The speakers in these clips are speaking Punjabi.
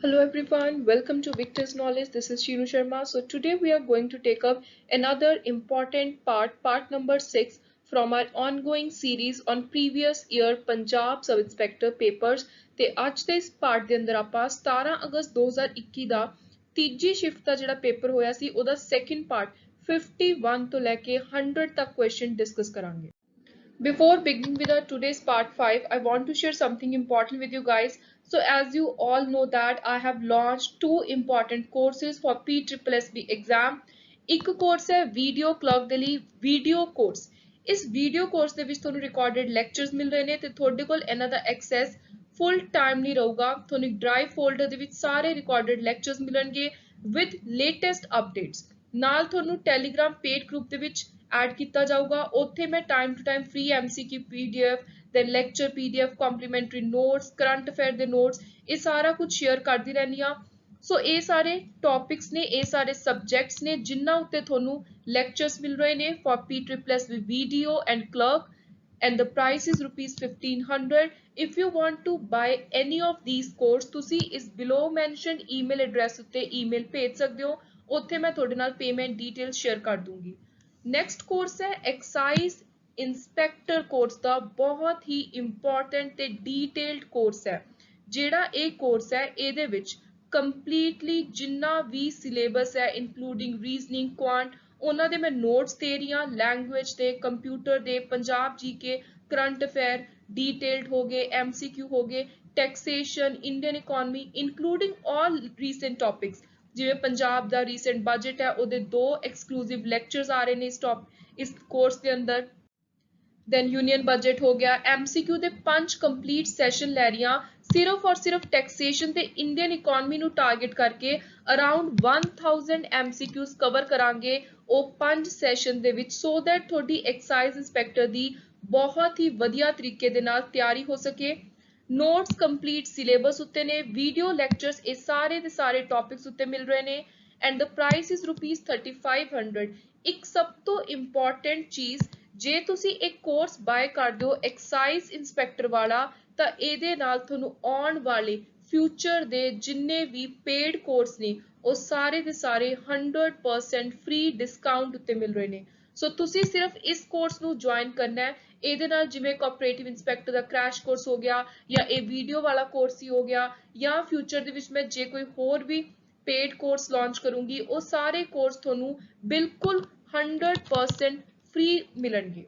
Hello everyone, welcome to Victor's Knowledge. This is Shinu Sharma. So today we are going to take up another important part number 6 from our ongoing series on previous year Punjab Sub Inspector papers. ਤੇ ਅੱਜ ਦੇ ਇਸ ਪਾਰਟ ਦੇ ਅੰਦਰ ਆਪਾਂ 17 ਅਗਸਤ 2021 ਦਾ ਤੀਜੀ ਸ਼ਿਫਟ ਦਾ ਜਿਹੜਾ ਪੇਪਰ ਹੋਇਆ ਸੀ ਉਹਦਾ ਸੈਕਿੰਡ ਪਾਰਟ 51 ਤੋਂ ਲੈ ਕੇ 100 ਤੱਕ ਕੁਐਸਚਨ ਡਿਸਕਸ ਕਰਾਂਗੇ। Before beginning with our today's part 5, I want to share something important with you guys. So as you all know that I have launched two important courses for PSSB exam. ਇੱਕ ਕੋਰਸ ਹੈ ਵੀਡੀਓ ਕਲਰਕ ਦੇ ਲਈ ਵੀਡੀਓ ਕੋਰਸ। ਇਸ ਵੀਡੀਓ ਕੋਰਸ ਦੇ ਵਿੱਚ ਤੁਹਾਨੂੰ ਰਿਕਾਰਡਡ ਲੈਕਚਰਸ ਮਿਲ ਰਹੇ ਨੇ ਤੇ ਤੁਹਾਡੇ ਕੋਲ ਇਹਨਾਂ ਦਾ ਐਕਸੈਸ ਫੁੱਲ ਟਾਈਮ ਨਹੀਂ ਰਹੂਗਾ। ਤੁਹਾਨੂੰ ਇੱਕ ਡਰਾਈਵ ਫੋਲਡਰ ਦੇ ਵਿੱਚ ਸਾਰੇ ਰਿਕਾਰਡਡ ਲੈਕਚਰਸ ਮਿਲਣਗੇ ਵਿਦ ਲੇਟੈਸਟ ਅਪਡੇਟਸ। ਨਾਲ ਤੁਹਾਨੂੰ ਟੈਲੀਗ੍ਰਾਮ ਪੇਡ ਗਰੁੱਪ ਦੇ ਵਿੱਚ ਐਡ ਕੀਤਾ ਜਾਊਗਾ। ਉੱਥੇ ਮੈਂ time to time free MCQ PDF then lecture PDF complimentary notes current affair ਦੇ notes ਇਹ ਸਾਰਾ ਕੁਝ ਸ਼ੇਅਰ ਕਰਦੀ ਰਹਿੰਦੀ ਆ। ਸੋ ਇਹ ਸਾਰੇ ਟੌਪਿਕਸ ਨੇ, ਇਹ ਸਾਰੇ ਸਬਜੈਕਟਸ ਨੇ ਜਿਨ੍ਹਾਂ ਉੱਤੇ ਤੁਹਾਨੂੰ ਲੈਕਚਰਸ ਮਿਲ ਰਹੇ ਨੇ for PSSB video and clerk and the price is rupees 1500. If you want to buy any of these course ਤੁਸੀਂ ਇਸ below mentioned email address ਉੱਤੇ email ਭੇਜ ਸਕਦੇ ਹੋ। ਉੱਥੇ ਮੈਂ ਤੁਹਾਡੇ ਨਾਲ ਪੇਮੈਂਟ ਡਿਟੇਲਸ ਸ਼ੇਅਰ ਕਰ ਦੂੰਗੀ। ਨੈਕਸਟ ਕੋਰਸ ਹੈ ਐਕਸਾਈਜ਼ ਇੰਸਪੈਕਟਰ ਕੋਰਸ ਦਾ ਬਹੁਤ ਹੀ ਇੰਪੋਰਟੈਂਟ ਤੇ ਡੀਟੇਲਡ ਕੋਰਸ ਹੈ। ਜਿਹੜਾ ਇਹ ਕੋਰਸ ਹੈ ਇਹਦੇ ਵਿੱਚ ਕੰਪਲੀਟਲੀ ਜਿੰਨਾ ਵੀ ਸਿਲੇਬਸ ਹੈ ਇਨਕਲੂਡਿੰਗ ਰੀਜ਼ਨਿੰਗ ਕੁਆਂਟ ਉਹਨਾਂ ਦੇ ਮੈਂ ਨੋਟਸ ਦੇ ਰਹੀ ਹਾਂ। ਲੈਂਗੁਏਜ ਦੇ, ਕੰਪਿਊਟਰ ਦੇ, Punjab GK, current affair detailed ਹੋ ਗਏ, MCQ ਹੋ ਗਏ, ਟੈਕਸੇਸ਼ਨ, ਇੰਡੀਅਨ ਇਕਨੋਮੀ ਇਨਕਲੂਡਿੰਗ ਆਲ ਰੀਸੈਂਟ ਟੌਪਿਕਸ। ਜਿਵੇਂ ਪੰਜਾਬ ਦਾ ਰੀਸੈਂਟ ਬਜਟ ਹੈ ਉਹਦੇ 2 ਐਕਸਕਲੂਸਿਵ ਲੈਕਚਰਸ ਆ ਰਹੇ ਨੇ ਇਸ ਕੋਰਸ ਦੇ ਅੰਦਰ। ਦੈਨ ਯੂਨੀਅਨ ਬਜਟ ਹੋ ਗਿਆ, MCQ ਦੇ 5 ਕੰਪਲੀਟ ਸੈਸ਼ਨ ਲੈ ਰਹੀਆਂ ਸਿਰਫ ਔਰ ਸਿਰਫ ਟੈਕਸੇਸ਼ਨ ਤੇ ਇੰਡੀਅਨ ਇਕਨੋਮੀ ਨੂੰ ਟਾਰਗੇਟ ਕਰਕੇ ਅਰਾਊਂਡ 1000 MCQs ਕਵਰ ਕਰਾਂਗੇ ਉਹ 5 ਸੈਸ਼ਨ ਦੇ ਵਿੱਚ ਸੋ ਦੈਟ ਤੁਹਾਡੀ ਐਕਸਾਈਜ਼ ਇੰਸਪੈਕਟਰ ਦੀ ਬਹੁਤ ਹੀ ਵਧੀਆ ਤਰੀਕੇ ਦੇ ਨਾਲ ਤਿਆਰੀ ਹੋ ਸਕੇ। ਨੋਟਸ ਕੰਪਲੀਟ ਸਿਲੇਬਸ ਉੱਤੇ ਨੇ, ਵੀਡੀਓ ਲੈਕਚਰਸ ਇਹ ਸਾਰੇ ਦੇ ਸਾਰੇ ਟੌਪਿਕਸ ਉੱਤੇ ਮਿਲ ਰਹੇ ਨੇ and the price is rupees 3500। ਇੱਕ ਸਭ ਤੋਂ ਇੰਪੋਰਟੈਂਟ ਚੀਜ਼ ਜੇ ਤੁਸੀਂ ਇੱਕ ਕੋਰਸ ਬਾਏ ਕਰਦੇ ਹੋ ਐਕਸਾਈਜ਼ ਇੰਸਪੈਕਟਰ ਵਾਲਾ ਤਾਂ ਇਹਦੇ ਨਾਲ ਤੁਹਾਨੂੰ ਆਉਣ ਵਾਲੇ ਫਿਊਚਰ ਦੇ ਜਿੰਨੇ ਵੀ ਪੇਡ ਕੋਰਸ ਨੇ ਉਹ ਸਾਰੇ ਦੇ ਸਾਰੇ 100% ਫ੍ਰੀ ਡਿਸਕਾਊਂਟ ਉੱਤੇ ਮਿਲ ਰਹੇ ਨੇ। ਸੋ ਤੁਸੀਂ ਸਿਰਫ ਇਸ ਕੋਰਸ ਨੂੰ ਜੁਆਇਨ ਕਰਨਾ ਹੈ। ਇਹਦੇ ਨਾਲ ਜਿਵੇਂ ਕੋਆਪਰੇਟਿਵ ਇੰਸਪੈਕਟਰ ਦਾ ਕ੍ਰੈਸ਼ ਕੋਰਸ ਹੋ ਗਿਆ ਜਾਂ ਇਹ ਵੀਡੀਓ ਵਾਲਾ ਕੋਰਸ ਹੀ ਹੋ ਗਿਆ ਜਾਂ ਫਿਊਚਰ ਦੇ ਵਿੱਚ ਮੈਂ ਜੇ ਕੋਈ ਹੋਰ ਵੀ ਪੇਡ ਕੋਰਸ ਲਾਂਚ ਕਰੂੰਗੀ ਉਹ ਸਾਰੇ ਕੋਰਸ ਤੁਹਾਨੂੰ ਬਿਲਕੁਲ 100% ਫ੍ਰੀ ਮਿਲਣਗੇ।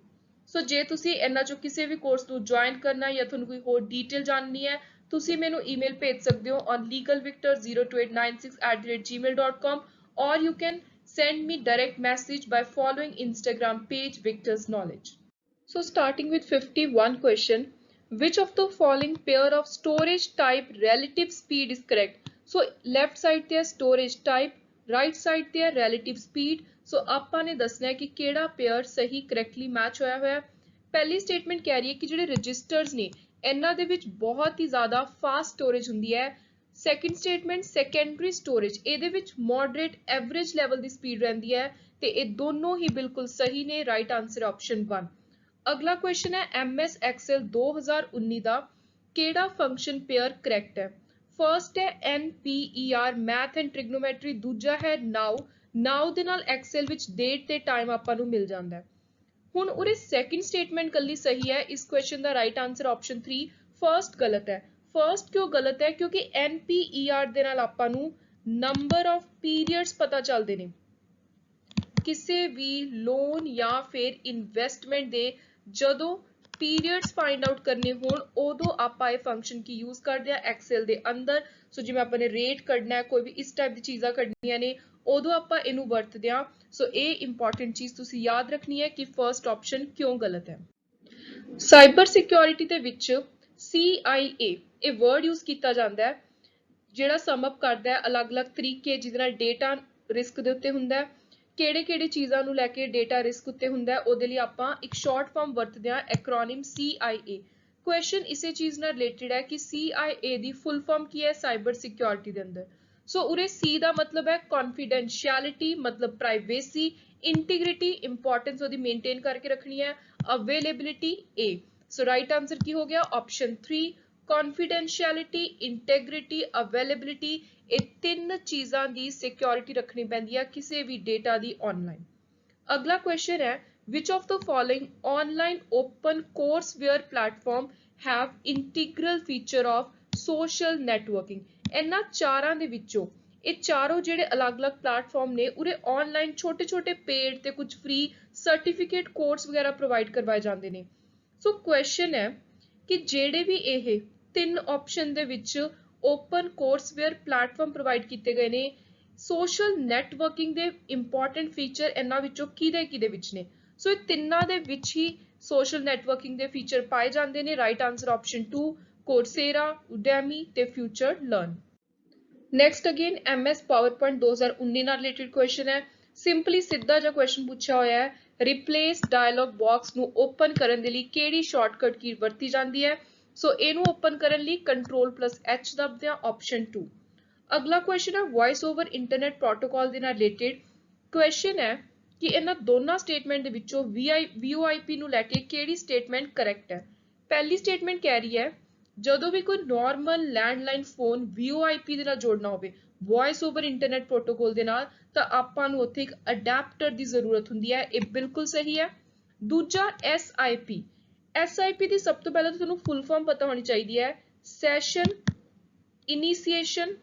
ਸੋ ਜੇ ਤੁਸੀਂ ਇਹਨਾਂ ਚੋਂ ਕਿਸੇ ਵੀ ਕੋਰਸ ਨੂੰ ਜੁਆਇਨ ਕਰਨਾ ਜਾਂ ਤੁਹਾਨੂੰ ਕੋਈ ਹੋਰ ਡੀਟੇਲ ਜਾਣਨੀ ਹੈ ਤੁਸੀਂ ਮੈਨੂੰ ਈਮੇਲ ਭੇਜ ਸਕਦੇ ਹੋ on legalvictor02896@gmail.com or you can send me direct message by following Instagram page Victor's Knowledge. So starting with 51 question, which of the following pair of storage type relative speed is correct? So left side ਤੇ storage type, right side ਤੇ relative speed। ਸੋ ਆਪਾਂ ਨੇ ਦੱਸਣਾ ਹੈ ਕਿ ਕਿਹੜਾ ਪੇਅਰ ਸਹੀ ਕਰੈਕਟਲੀ ਮੈਚ ਹੋਇਆ ਹੋਇਆ। ਪਹਿਲੀ ਸਟੇਟਮੈਂਟ ਕਹਿ ਰਹੀ ਹੈ ਕਿ ਜਿਹੜੇ ਰਜਿਸਟਰਸ ਨੇ ਇਹਨਾਂ ਦੇ ਵਿੱਚ ਬਹੁਤ ਹੀ ਜ਼ਿਆਦਾ ਫਾਸਟ ਸਟੋਰੇਜ ਹੁੰਦੀ ਹੈ। ਸੈਕੰਡ ਸਟੇਟਮੈਂਟ ਸੈਕੰਡਰੀ ਸਟੋਰੇਜ ਇਹਦੇ ਵਿੱਚ ਮੋਡਰੇਟ ਐਵਰੇਜ ਲੈਵਲ ਦੀ ਸਪੀਡ ਰਹਿੰਦੀ ਹੈ ਤੇ ਇਹ ਦੋਨੋਂ ਹੀ ਬਿਲਕੁਲ ਸਹੀ ਨੇ। Right answer option 1। ਅਗਲਾ ਕੁਐਸਚਨ ਹੈ MS Excel 2019 ਦਾ ਕਿਹੜਾ ਫੰਕਸ਼ਨ ਪੇਅਰ ਕਰੈਕਟ ਹੈ? ਫਰਸਟ ਹੈ NPER ਮੈਥ ਐਂਡ ਟ੍ਰਿਗਨੋਮੈਟਰੀ, ਦੂਜਾ ਹੈ ਨਾਉ ਦੇ ਨਾਲ ਐਕਸਲ ਵਿੱਚ ਡੇਟ ਤੇ ਟਾਈਮ ਆਪਾਂ ਨੂੰ ਮਿਲ ਜਾਂਦਾ ਹੈ। ਹੁਣ ਉਰੇ ਸੈਕਿੰਡ ਸਟੇਟਮੈਂਟ ਕੱਲੀ ਸਹੀ ਹੈ। ਇਸ ਕੁਐਸਚਨ ਦਾ ਰਾਈਟ ਆਨਸਰ ਆਪਸ਼ਨ 3। ਫਰਸਟ ਗਲਤ ਹੈ। ਫਰਸਟ ਕਿਉਂ ਗਲਤ ਹੈ? ਕਿਉਂਕਿ NPER ਦੇ ਨਾਲ ਆਪਾਂ ਨੂੰ ਨੰਬਰ ਆਫ ਪੀਰੀਅਡਸ ਪਤਾ ਚੱਲਦੇ ਨੇ। ਕਿਸੇ ਵੀ ਲੋਨ ਜਾਂ ਫਿਰ ਇਨਵੈਸਟਮੈਂਟ ਦੇ ਜਦੋਂ ਪੀਰੀਅਡਸ ਫਾਈਂਡ ਆਊਟ ਕਰਨੇ ਹੋਣ ਉਦੋਂ ਆਪਾਂ ਇਹ ਫੰਕਸ਼ਨ ਕੀ ਯੂਜ਼ ਕਰਦੇ ਆ ਐਕਸਲ ਦੇ ਅੰਦਰ। ਸੋ ਜਿਵੇਂ ਆਪਾਂ ਨੇ ਰੇਟ ਕੱਢਣਾ ਹੈ, ਕੋਈ ਵੀ ਇਸ ਟਾਈਪ ਦੀ ਚੀਜ਼ਾਂ ਕੱਢਣੀਆਂ ਨੇ ਉਦੋਂ ਆਪਾਂ ਇਹਨੂੰ ਵਰਤਦੇ ਹਾਂ। ਸੋ ਇਹ ਇੰਪੋਰਟੈਂਟ ਚੀਜ਼ ਤੁਸੀਂ ਯਾਦ ਰੱਖਣੀ ਹੈ ਕਿ ਫਰਸਟ ਆਪਸ਼ਨ ਕਿਉਂ ਗਲਤ ਹੈ। ਸਾਈਬਰ ਸਿਕਿਉਰਿਟੀ ਦੇ ਵਿੱਚ CIA ਇਹ ਵਰਡ ਯੂਜ਼ ਕੀਤਾ ਜਾਂਦਾ ਹੈ ਜਿਹੜਾ ਸਮ ਅਪ ਕਰਦਾ ਹੈ ਅਲੱਗ-ਅਲੱਗ ਤਰੀਕੇ ਜਿਹਦੇ ਨਾਲ ਡੇਟਾ ਰਿਸਕ ਦੇ ਉੱਤੇ ਹੁੰਦਾ ਹੈ। ਕਿਹੜੇ ਚੀਜ਼ਾਂ ਨੂੰ ਲੈ ਕੇ ਡੇਟਾ ਰਿਸਕ ਉੱਤੇ ਹੁੰਦਾ ਉਹਦੇ ਲਈ ਆਪਾਂ ਇੱਕ ਸ਼ਾਰਟ ਫਾਰਮ ਵਰਤਦੇ ਹਾਂ ਐਕਰੋਨਿਮ CIA। ਕੁਐਸਚਨ ਇਸੇ ਚੀਜ਼ ਨਾਲ ਰਿਲੇਟਡ ਹੈ ਕਿ CIA ਦੀ ਫੁੱਲ ਫਾਰਮ ਕੀ ਹੈ ਸਾਈਬਰ ਸਿਕਿਉਰਿਟੀ ਦੇ ਅੰਦਰ। ਸੋ ਉਰੇ C ਦਾ ਮਤਲਬ ਹੈ ਕੌਨਫੀਡੈਂਸ਼ੀਅਲਿਟੀ ਮਤਲਬ ਪ੍ਰਾਈਵੇਸੀ, ਇੰਟੀਗ੍ਰਿਟੀ ਇੰਪੋਰਟੈਂਸ ਉਹਦੀ ਮੇਨਟੇਨ ਕਰਕੇ ਰੱਖਣੀ ਹੈ, availability A। So right answer ਕੀ ਹੋ ਗਿਆ ਆਪਸ਼ਨ 3 कॉन्फिडेंशियलिटी, इंटेग्रिटी, अवेलेबिलिटी, ये तीन चीज़ां दी सिक्योरिटी रखनी पैंदी है किसी भी डेटा दी ऑनलाइन। अगला क्वेश्चन है which of the following online open courseware platform have integral feature of social networking। ਇਹਨਾਂ ਚਾਰਾਂ ਦੇ ਵਿੱਚੋਂ ਇਹ ਚਾਰੋਂ ਜਿਹੜੇ ਅਲੱਗ-ਅਲੱਗ ਪਲੇਟਫਾਰਮ ਨੇ ਉਰੇ ਆਨਲਾਈਨ ਛੋਟੇ-ਛੋਟੇ ਪੇਡ ਤੇ ਕੁਝ ਫ੍ਰੀ ਸਰਟੀਫਿਕੇਟ ਕੋਰਸ ਵਗੈਰਾ ਪ੍ਰੋਵਾਈਡ ਕਰਵਾਏ ਜਾਂਦੇ ਨੇ। ਸੋ ਕੁਐਸਚਨ ਹੈ ਕਿ ਜਿਹੜੇ ਵੀ ਇਹ ਤਿੰਨ ਆਪਸ਼ਨ ਦੇ ਵਿੱਚ ਓਪਨ ਕੋਰਸਵੇਅਰ ਪਲੇਟਫਾਰਮ ਪ੍ਰੋਵਾਈਡ ਕੀਤੇ ਗਏ ਨੇ, ਸੋਸ਼ਲ ਨੈਟਵਰਕਿੰਗ ਦੇ ਇੰਪੋਰਟੈਂਟ ਫੀਚਰ ਇਹਨਾਂ ਵਿੱਚੋਂ ਕਿਹਦੇ ਵਿੱਚ ਨੇ। ਸੋ ਇਹ ਤਿੰਨਾਂ ਦੇ ਵਿੱਚ ਹੀ ਸੋਸ਼ਲ ਨੈਟਵਰਕਿੰਗ ਦੇ ਫੀਚਰ ਪਾਏ ਜਾਂਦੇ ਨੇ। ਰਾਈਟ ਆਨਸਰ ਆਪਸ਼ਨ 2 ਕੋਰਸੇਰਾ, ਉਡੈਮੀ ਤੇ future learn. Next again MS PowerPoint 2019 ਨਾਲ ਰਿਲੇਟਡ ਕੁਐਸਚਨ ਹੈ। ਸਿੰਪਲੀ ਸਿੱਧਾ ਜਿਹਾ ਕੁਐਸਚਨ ਪੁੱਛਿਆ ਹੋਇਆ ਹੈ, ਰਿਪਲੇਸ ਡਾਇਲੌਗ ਬਾਕਸ ਨੂੰ ਓਪਨ ਕਰਨ ਦੇ ਲਈ ਕਿਹੜੀ ਸ਼ਾਰਟਕਟ ਕੀ ਵਰਤੀ ਜਾਂਦੀ ਹੈ। ਸੋ ਇਹਨੂੰ ਓਪਨ ਕਰਨ ਲਈ Ctrl+H ਦਬਦੇ ਆ, ਆਪਸ਼ਨ 2। ਅਗਲਾ ਕੁਐਸਚਨ ਹੈ ਵੌਇਸ ਓਵਰ ਇੰਟਰਨੈਟ ਪ੍ਰੋਟੋਕਾਲ ਦੇ ਨਾਲ ਰਿਲੇਟਡ ਕੁਐਸਚਨ ਹੈ ਕਿ ਇਹਨਾਂ ਦੋਨਾਂ ਸਟੇਟਮੈਂਟ ਦੇ ਵਿੱਚੋਂ VoIP ਨੂੰ ਲੈ ਕੇ ਕਿਹੜੀ ਸਟੇਟਮੈਂਟ ਕਰੈਕਟ ਹੈ। ਪਹਿਲੀ ਸਟੇਟਮੈਂਟ ਕਹਿ ਰਹੀ ਹੈ ਜਦੋਂ ਵੀ ਕੋਈ ਨਾਰਮਲ ਲੈਂਡਲਾਈਨ ਫੋਨ VoIP ਦੇ ਨਾਲ ਜੋੜਨਾ ਹੋਵੇ ਵੌਇਸ ਓਵਰ ਇੰਟਰਨੈਟ ਪ੍ਰੋਟੋਕਾਲ ਦੇ ਨਾਲ ਤਾਂ ਆਪਾਂ ਨੂੰ ਉੱਥੇ ਇੱਕ ਅਡੈਪਟਰ ਦੀ ਜ਼ਰੂਰਤ ਹੁੰਦੀ ਹੈ। ਇਹ ਬਿਲਕੁਲ ਸਹੀ ਹੈ। ਦੂਜਾ SIP ਦੀ ਸਭ ਤੋਂ ਪਹਿਲਾਂ ਤਾਂ ਤੁਹਾਨੂੰ ਫੁੱਲ ਫਾਰਮ ਪਤਾ ਹੋਣੀ ਚਾਹੀਦੀ ਹੈ, ਸੈਸ਼ਨ ਇਨੀਸ਼ੀਏਸ਼ਨ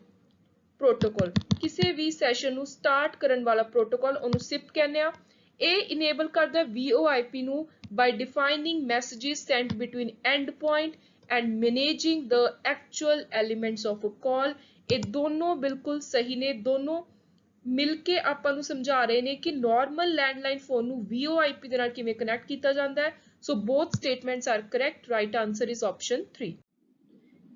ਪ੍ਰੋਟੋਕਾਲ। ਕਿਸੇ ਵੀ ਸੈਸ਼ਨ ਨੂੰ ਸਟਾਰਟ ਕਰਨ ਵਾਲਾ ਪ੍ਰੋਟੋਕਾਲ ਉਹਨੂੰ SIP ਕਹਿੰਦੇ ਆ। ਇਹ ਇਨੇਬਲ ਕਰਦਾ VoIP ਨੂੰ by defining messages sent between end point and managing the actual elements of a call। ਇਹ ਦੋਨੋਂ ਬਿਲਕੁਲ ਸਹੀ ਨੇ, ਦੋਨੋਂ ਮਿਲ ਕੇ ਆਪਾਂ ਨੂੰ ਸਮਝਾ ਰਹੇ ਨੇ ਕਿ ਨਾਰਮਲ ਲੈਂਡਲਾਈਨ ਫੋਨ ਨੂੰ VoIP ਦੇ ਨਾਲ ਕਿਵੇਂ ਕਨੈਕਟ ਕੀਤਾ ਜਾਂਦਾ ਹੈ। ਸੋ both statements are correct। right answer is option 3।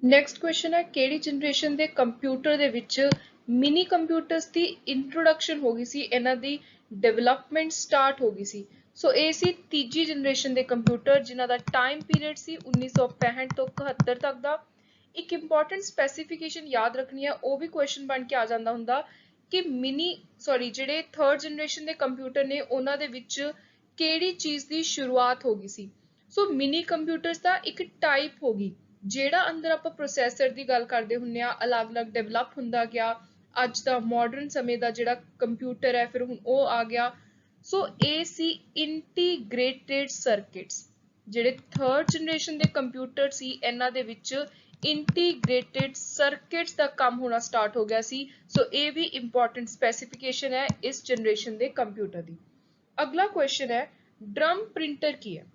Next question ਹੈ ਕਿਹੜੀ ਜਨਰੇਸ਼ਨ ਦੇ ਕੰਪਿਊਟਰ ਦੇ ਵਿੱਚ ਮਿਨੀ ਕੰਪਿਊਟਰਸ ਦੀ ਇੰਟਰੋਡਕਸ਼ਨ ਹੋ ਗਈ ਸੀ, ਇਹਨਾਂ ਦੀ ਡਿਵੈਲਪਮੈਂਟ ਸਟਾਰਟ ਹੋ ਗਈ ਸੀ। ਸੋ ਇਹ ਸੀ ਤੀਜੀ ਜਨਰੇਸ਼ਨ ਦੇ ਕੰਪਿਊਟਰ ਜਿਨ੍ਹਾਂ ਦਾ ਟਾਈਮ ਪੀਰੀਅਡ ਸੀ 1965 ਤੋਂ 71 ਤੱਕ ਦਾ। ਇੱਕ ਇੰਪੋਰਟੈਂਟ ਸਪੈਸੀਫਿਕੇਸ਼ਨ ਯਾਦ ਰੱਖਣੀ ਹੈ, ਉਹ ਵੀ ਕੁਐਸਚਨ ਬਣ ਕੇ ਆ ਜਾਂਦਾ ਹੁੰਦਾ ਕਿ ਜਿਹੜੇ ਥਰਡ ਜਨਰੇਸ਼ਨ ਦੇ ਕੰਪਿਊਟਰ ਨੇ ਉਹਨਾਂ ਦੇ ਵਿੱਚ ਕਿਹੜੀ ਚੀਜ਼ ਦੀ ਸ਼ੁਰੂਆਤ ਹੋ ਗਈ ਸੀ। ਸੋ ਮਿਨੀ ਕੰਪਿਊਟਰਸ ਦਾ ਇੱਕ ਟਾਈਪ ਹੋ ਗਈ ਜਿਹੜਾ ਅੰਦਰ ਆਪਾਂ ਪ੍ਰੋਸੈਸਰ ਦੀ ਗੱਲ ਕਰਦੇ ਹੁੰਨੇ ਆ, ਅਲੱਗ-ਅਲੱਗ ਡਿਵੈਲਪ ਹੁੰਦਾ ਗਿਆ। ਅੱਜ ਦਾ ਮਾਡਰਨ ਸਮੇਂ ਦਾ ਜਿਹੜਾ ਕੰਪਿਊਟਰ ਹੈ ਫਿਰ ਹੁਣ ਉਹ ਆ ਗਿਆ। ਸੋ ਇਹ ਸੀ ਇੰਟੀਗ੍ਰੇਟਿਡ ਸਰਕਿਟਸ। ਜਿਹੜੇ ਥਰਡ ਜਨਰੇਸ਼ਨ ਦੇ ਕੰਪਿਊਟਰ ਸੀ ਇਹਨਾਂ ਦੇ ਵਿੱਚ ਇੰਟੀਗ੍ਰੇਟਿਡ ਸਰਕਿਟਸ ਦਾ ਕੰਮ ਹੋਣਾ ਸਟਾਰਟ ਹੋ ਗਿਆ ਸੀ। ਸੋ ਇਹ ਵੀ ਇੰਪੋਰਟੈਂਟ ਸਪੈਸੀਫਿਕੇਸ਼ਨ ਹੈ ਇਸ ਜਨਰੇਸ਼ਨ ਦੇ ਕੰਪਿਊਟਰ ਦੀ। ਅਗਲਾ ਕੁਐਸਚਨ ਹੈ ਡਰਮ ਪ੍ਰਿੰਟਰ ਕੀ ਹੈ।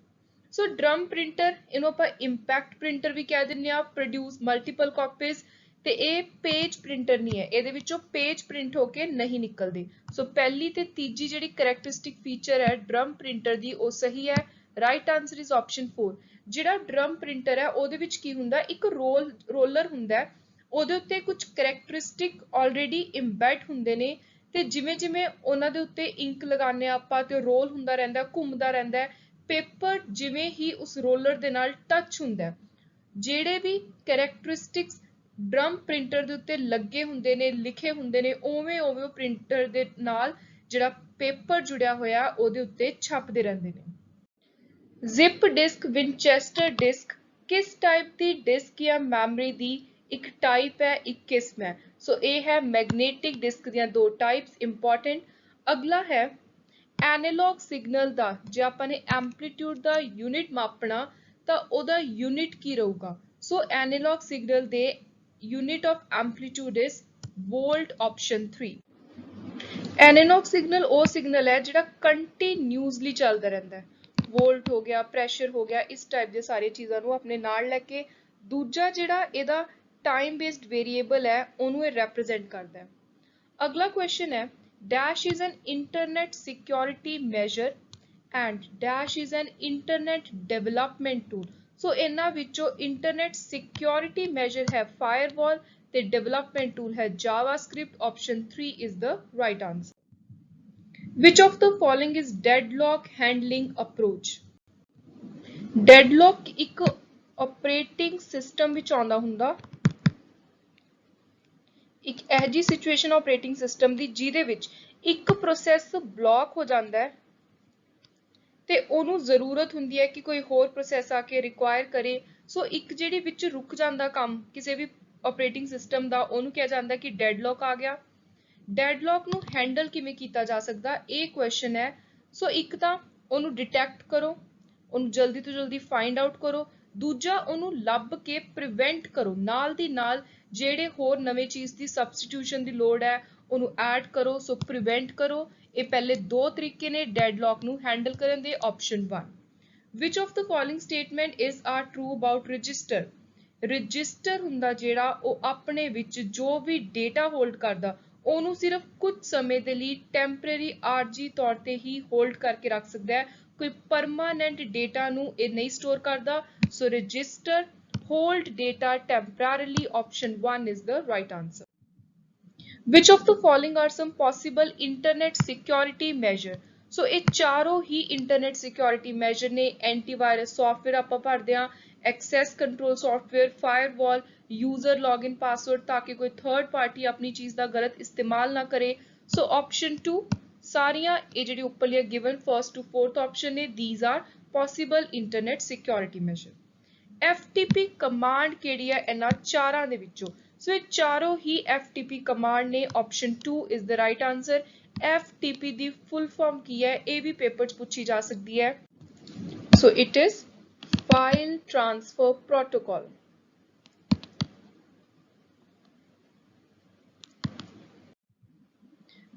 ਸੋ ਡਰਮ ਪ੍ਰਿੰਟਰ ਇਹਨੂੰ ਆਪਾਂ ਇੰਪੈਕਟ ਪ੍ਰਿੰਟਰ ਵੀ ਕਹਿ ਦਿੰਦੇ ਆ, ਪ੍ਰੋਡਿਊਸ ਮਲਟੀਪਲ ਕਾਪੀਜ਼। ਤੇ ਇਹ ਪੇਜ ਪ੍ਰਿੰਟਰ ਨਹੀਂ ਹੈ, ਇਹਦੇ ਵਿੱਚੋਂ ਪੇਜ ਪ੍ਰਿੰਟ ਹੋ ਕੇ ਨਹੀਂ ਨਿਕਲਦੇ। ਸੋ ਪਹਿਲੀ ਤੇ ਤੀਜੀ ਜਿਹੜੀ ਕਰੈਕਟਰਿਸਟਿਕ ਫੀਚਰ ਹੈ ਡਰਮ ਪ੍ਰਿੰਟਰ ਦੀ ਉਹ ਸਹੀ ਹੈ। Right answer is option 4। ਜਿਹੜਾ ਡਰਮ ਪ੍ਰਿੰਟਰ ਹੈ ਉਹਦੇ ਵਿੱਚ ਕੀ ਹੁੰਦਾ, ਇੱਕ ਰੋਲਰ ਹੁੰਦਾ, ਉਹਦੇ ਉੱਤੇ ਕੁਝ ਕਰੈਕਟਰਿਸਟਿਕ ਆਲਰੇਡੀ ਇੰਬੈਡ ਹੁੰਦੇ ਨੇ ਤੇ ਜਿਵੇਂ ਜਿਵੇਂ ਉਹਨਾਂ ਦੇ ਉੱਤੇ ਇੰਕ ਲਗਾਉਂਦੇ ਆ ਆਪਾਂ ਤੇ ਰੋਲ ਹੁੰਦਾ ਰਹਿੰਦਾ, ਘੁੰਮਦਾ ਰਹਿੰਦਾ। ਪੇਪਰ ਜਿਵੇਂ ਹੀ ਉਸ ਰੋਲਰ ਦੇ ਨਾਲ ਟੱਚ ਹੁੰਦਾ, ਜਿਹੜੇ ਵੀ ਕਰੈਕਟਰਿਸਟਿਕਸ ਡਰਮ ਪ੍ਰਿੰਟਰ ਦੇ ਉੱਤੇ ਲੱਗੇ ਹੁੰਦੇ ਨੇ, ਲਿਖੇ ਹੁੰਦੇ ਨੇ, ਉਵੇਂ ਉਵੇਂ ਉਹ ਪ੍ਰਿੰਟਰ ਦੇ ਨਾਲ ਜਿਹੜਾ ਪੇਪਰ ਜੁੜਿਆ ਹੋਇਆ ਉਹਦੇ ਉੱਤੇ ਛਪਦੇ ਰਹਿੰਦੇ ਨੇ। ਜ਼ਿਪ ਡਿਸਕ, ਵਿਨਚੈਸਟਰ ਡਿਸਕ ਕਿਸ ਟਾਈਪ ਦੀ ਡਿਸਕ ਜਾਂ ਮੈਮਰੀ ਦੀ ਇੱਕ ਟਾਈਪ ਹੈ, ਇੱਕ ਕਿਸਮ ਹੈ। ਸੋ ਇਹ ਹੈ ਮੈਗਨੇਟਿਕ ਡਿਸਕ ਦੀਆਂ ਦੋ ਟਾਈਪਸ ਇੰਪੋਰਟੈਂਟ। ਅਗਲਾ ਹੈ ਐਨਾਲੌਗ ਸਿਗਨਲ ਦਾ ਜੇ ਆਪਾਂ ਨੇ ਐਂਪਲੀਟਿਊਡ ਦਾ ਯੂਨਿਟ ਮਾਪਣਾ ਤਾਂ ਉਹਦਾ ਯੂਨਿਟ ਕੀ ਰਹੂਗਾ। ਸੋ ਐਨਾਲੌਗ ਸਿਗਨਲ ਦੇ unit of amplitude is volt, option 3। Analogue signal ਉਹ ਸਿਗਨਲ ਹੈ ਜਿਹੜਾ ਕੰਟੀਨਿਊਸਲੀ ਚੱਲਦਾ ਰਹਿੰਦਾ ਹੈ। ਵੋਲਟ ਹੋ ਗਿਆ, ਪ੍ਰੈਸ਼ਰ ਹੋ ਗਿਆ, ਇਸ ਟਾਈਪ ਦੀਆਂ ਸਾਰੀਆਂ ਚੀਜ਼ਾਂ ਨੂੰ ਆਪਣੇ ਨਾਲ ਲੈ ਕੇ। ਦੂਜਾ ਜਿਹੜਾ ਇਹਦਾ ਟਾਈਮ ਬੇਸਡ ਵੇਰੀਏਬਲ ਹੈ ਉਹਨੂੰ ਇਹ ਰੈਪਰੈਜ਼ੈਂਟ ਕਰਦਾ ਹੈ। ਅਗਲਾ ਕੁਐਸਚਨ ਹੈ dash is an internet security measure and dash is an internet development tool। ਸੋ ਇਹਨਾਂ ਵਿੱਚੋਂ ਇੰਟਰਨੈਟ ਸਿਕਿਉਰਿਟੀ ਮੈਜਰ ਹੈ ਫਾਇਰਵਾਲ ਤੇ ਡਿਵੈਲਪਮੈਂਟ ਟੂਲ ਹੈ JavaScript. Option 3 is the right answer. Which of the following is deadlock handling approach. Deadlock ਇੱਕ ਆਪਰੇਟਿੰਗ ਸਿਸਟਮ ਵਿੱਚ ਆਉਂਦਾ ਹੁੰਦਾ, ਇੱਕ ਇਹੋ ਜਿਹੀ ਸਿਚੁਏਸ਼ਨ ਆਪਰੇਟਿੰਗ ਸਿਸਟਮ ਦੀ ਜਿਹਦੇ ਵਿੱਚ ਇੱਕ ਪ੍ਰੋਸੈਸ ਬਲੌਕ ਹੋ ਜਾਂਦਾ ਹੈ ਤੇ ਉਹਨੂੰ ਜ਼ਰੂਰਤ ਹੁੰਦੀ ਹੈ ਕਿ ਕੋਈ ਹੋਰ ਪ੍ਰੋਸੈਸ ਆ ਕੇ ਰਿਕੁਆਇਰ ਕਰੇ। ਸੋ ਇੱਕ ਜਿਹੜੀ ਵਿੱਚ ਰੁਕ ਜਾਂਦਾ ਕੰਮ ਕਿਸੇ ਵੀ ਆਪਰੇਟਿੰਗ ਸਿਸਟਮ ਦਾ ਉਹਨੂੰ ਕਿਹਾ ਜਾਂਦਾ ਕਿ ਡੈਡਲੌਕ ਆ ਗਿਆ। ਡੈਡਲੌਕ ਨੂੰ ਹੈਂਡਲ ਕਿਵੇਂ ਕੀਤਾ ਜਾ ਸਕਦਾ ਇਹ ਕੁਐਸਚਨ ਹੈ। ਸੋ ਇੱਕ ਤਾਂ ਉਹਨੂੰ ਡਿਟੈਕਟ ਕਰੋ, ਉਹਨੂੰ ਜਲਦੀ ਤੋਂ ਜਲਦੀ ਫਾਈਂਡ ਆਊਟ ਕਰੋ। ਦੂਜਾ ਉਹਨੂੰ ਲੱਭ ਕੇ ਪ੍ਰੀਵੈਂਟ ਕਰੋ, ਨਾਲ ਦੀ ਨਾਲ ਜਿਹੜੇ ਹੋਰ ਨਵੇਂ ਚੀਜ਼ ਦੀ ਸਬਸਟੀਟਿਊਸ਼ਨ ਦੀ ਲੋੜ ਹੈ ਉਹਨੂੰ ਐਡ ਕਰੋ। ਸੋ ਪ੍ਰੀਵੈਂਟ ਕਰੋ। ਇਹ ਪਹਿਲੇ ਦੋ ਤਰੀਕੇ ਨੇ ਡੈਡਲੌਕ ਨੂੰ ਹੈਂਡਲ ਕਰਨ ਦੇ। Option 1, which of the following statement is are true about register? Register ਹੁੰਦਾ ਜਿਹੜਾ ਉਹ ਆਪਣੇ ਵਿੱਚ ਜੋ ਵੀ ਡੇਟਾ ਹੋਲਡ ਕਰਦਾ ਉਹਨੂੰ ਸਿਰਫ ਕੁਝ ਸਮੇਂ ਦੇ ਲਈ ਟੈਂਪਰੇਰੀ ਆਰਜੀ ਤੌਰ ਤੇ ਹੀ ਹੋਲਡ ਕਰਕੇ ਰੱਖ ਸਕਦਾ ਹੈ, ਕੋਈ ਪਰਮਾਨੈਂਟ ਡੇਟਾ ਨੂੰ ਇਹ ਨਹੀਂ ਸਟੋਰ ਕਰਦਾ। ਸੋ register hold data temporarily. Option 1 is the right answer. Which of the following are some possible internet security measure? So ਇਹ ਚਾਰੋਂ ਹੀ ਇੰਟਰਨੈਟ ਸਿਕਿਉਰਿਟੀ ਮੈਜਰ ਨੇ। ਐਂਟੀਵਾਇਰਸ ਸੌਫਟਵੇਅਰ ਆਪਾਂ ਭਰਦੇ ਹਾਂ, access control software, firewall, user login password ਤਾਂ ਕਿ ਕੋਈ ਥਰਡ ਪਾਰਟੀ ਆਪਣੀ ਚੀਜ਼ ਦਾ ਗਲਤ ਇਸਤੇਮਾਲ ਨਾ ਕਰੇ। ਸੋ ਆਪਸ਼ਨ 2 ਸਾਰੀਆਂ ਇਹ ਜਿਹੜੀ ਉੱਪਰਲੀਆਂ given first to fourth option ਨੇ, these are possible internet security measure. FTP command ਕਿਹੜੀ ਹੈ ਇਹਨਾਂ ਚਾਰਾਂ ਦੇ ਵਿੱਚੋਂ? ਸੋ ਇਹ ਚਾਰੋਂ ਹੀ FTP ਕਮਾਂਡ ਨੇ। Option 2 is the right answer. FTP ਦੀ ਫੁੱਲ ਫਾਰਮ ਕੀ ਹੈ ਇਹ ਵੀ ਪੇਪਰ 'ਚ ਪੁੱਛੀ ਜਾ ਸਕਦੀ ਹੈ। So it is file transfer protocol.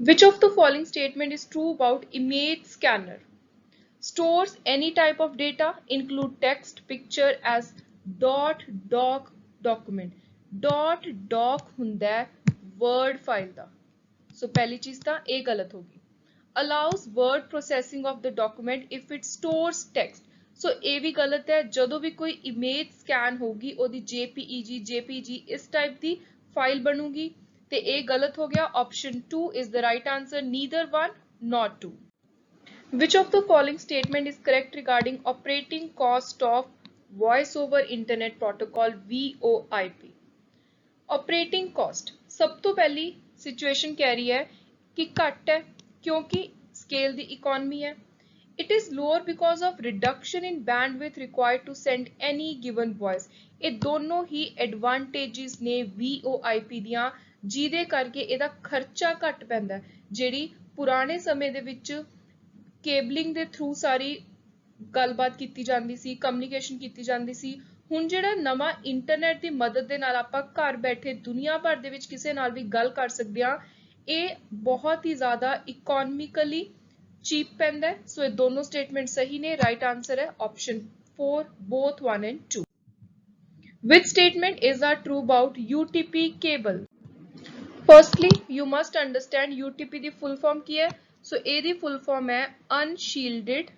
Which of the following statement is true about image scanner? Stores any type of data, include text, picture as .doc document. .doc ਹੁੰਦਾ ਹੈ word file ਦਾ। ਸੋ ਪਹਿਲੀ ਚੀਜ਼ ਤਾਂ ਇਹ ਗਲਤ ਹੋਗੀ। Allows word processing of the document if it stores text. ਸੋ ਇਹ ਵੀ ਗਲਤ ਹੈ। ਜਦੋਂ ਵੀ ਕੋਈ ਇਮੇਜ ਸਕੈਨ ਹੋਗੀ ਉਹਦੀ JPEG ਇਸ ਟਾਈਪ ਦੀ ਫਾਈਲ ਬਣੂਗੀ ਤੇ ਇਹ ਗਲਤ ਹੋ ਗਿਆ। Option 2 is the right answer. Neither one nor two. Which of the following statement is correct regarding operating cost of voice over internet protocol VoIP? Operating cost ਸਭ ਤੋਂ ਪਹਿਲੀ situation ਕਹਿ ਰਹੀ ਹੈ ਕਿ ਘੱਟ ਹੈ ਕਿਉਂਕਿ scale ਦੀ economy ਹੈ। It is lower because of reduction in bandwidth required to send any given voice. ਇਹ ਦੋਨੋਂ ਹੀ advantages ਨੇ VoIP ਦੀਆਂ ਜਿਹਦੇ ਕਰਕੇ ਇਹਦਾ ਖਰਚਾ ਘੱਟ ਪੈਂਦਾ। ਜਿਹੜੀ ਪੁਰਾਣੇ ਸਮੇਂ ਦੇ ਵਿੱਚ ਕੇਬਲਿੰਗ ਦੇ ਥਰੂ ਸਾਰੀ ਗੱਲਬਾਤ ਕੀਤੀ ਜਾਂਦੀ ਸੀ, ਕਮਿਊਨੀਕੇਸ਼ਨ ਕੀਤੀ ਜਾਂਦੀ ਸੀ, ਹੁਣ ਜਿਹੜਾ ਨਵਾਂ ਇੰਟਰਨੈਟ ਦੀ ਮਦਦ ਦੇ ਨਾਲ ਆਪਾਂ ਘਰ ਬੈਠੇ ਦੁਨੀਆ ਭਰ ਦੇ ਵਿੱਚ ਕਿਸੇ ਨਾਲ ਵੀ ਗੱਲ ਕਰ ਸਕਦੇ ਹਾਂ, ਇਹ ਬਹੁਤ ਹੀ ਜ਼ਿਆਦਾ ਇਕਨੋਮਿਕਲੀ ਚੀਪ ਪੈਂਦਾ ਹੈ। ਸੋ ਇਹ ਦੋਨੋਂ ਸਟੇਟਮੈਂਟ ਸਹੀ ਨੇ। ਰਾਈਟ ਆਨਸਰ ਹੈ option 4 both 1 and 2. Which statement is true about UTP cable? Firstly, you must understand UTP the full form ਕੀ ਹੈ। ਸੋ ਇਹਦੀ full form ਹੈ Unshielded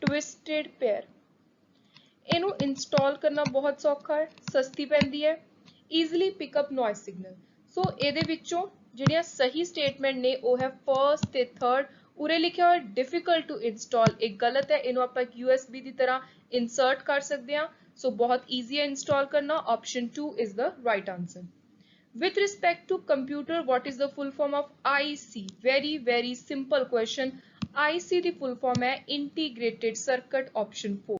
Twisted Pair. ਇਹਨੂੰ ਇੰਸਟਾਲ ਕਰਨਾ ਬਹੁਤ ਸੌਖਾ ਹੈ, ਸਸਤੀ ਪੈਂਦੀ ਹੈ, easily pick up noise signal. ਸੋ ਇਹਦੇ ਵਿੱਚੋਂ ਜਿਹੜੀਆਂ ਸਹੀ ਸਟੇਟਮੈਂਟ ਨੇ ਉਹ ਹੈ ਫਰਸਟ ਤੇ ਥਰਡ। ਉਰੇ ਲਿਖਿਆ ਹੋਇਆ difficult to install ਇਹ ਗਲਤ ਹੈ। ਇਹਨੂੰ ਆਪਾਂ ਇੱਕ USB ਦੀ ਤਰ੍ਹਾਂ insert ਕਰ ਸਕਦੇ ਹਾਂ। ਸੋ ਬਹੁਤ easy ਹੈ ਇੰਸਟਾਲ ਕਰਨਾ। Option 2 is the right answer. With respect to computer, what is the full form of IC? Very simple question. IC the full form ਹੈ Integrated Circuit. Option 4.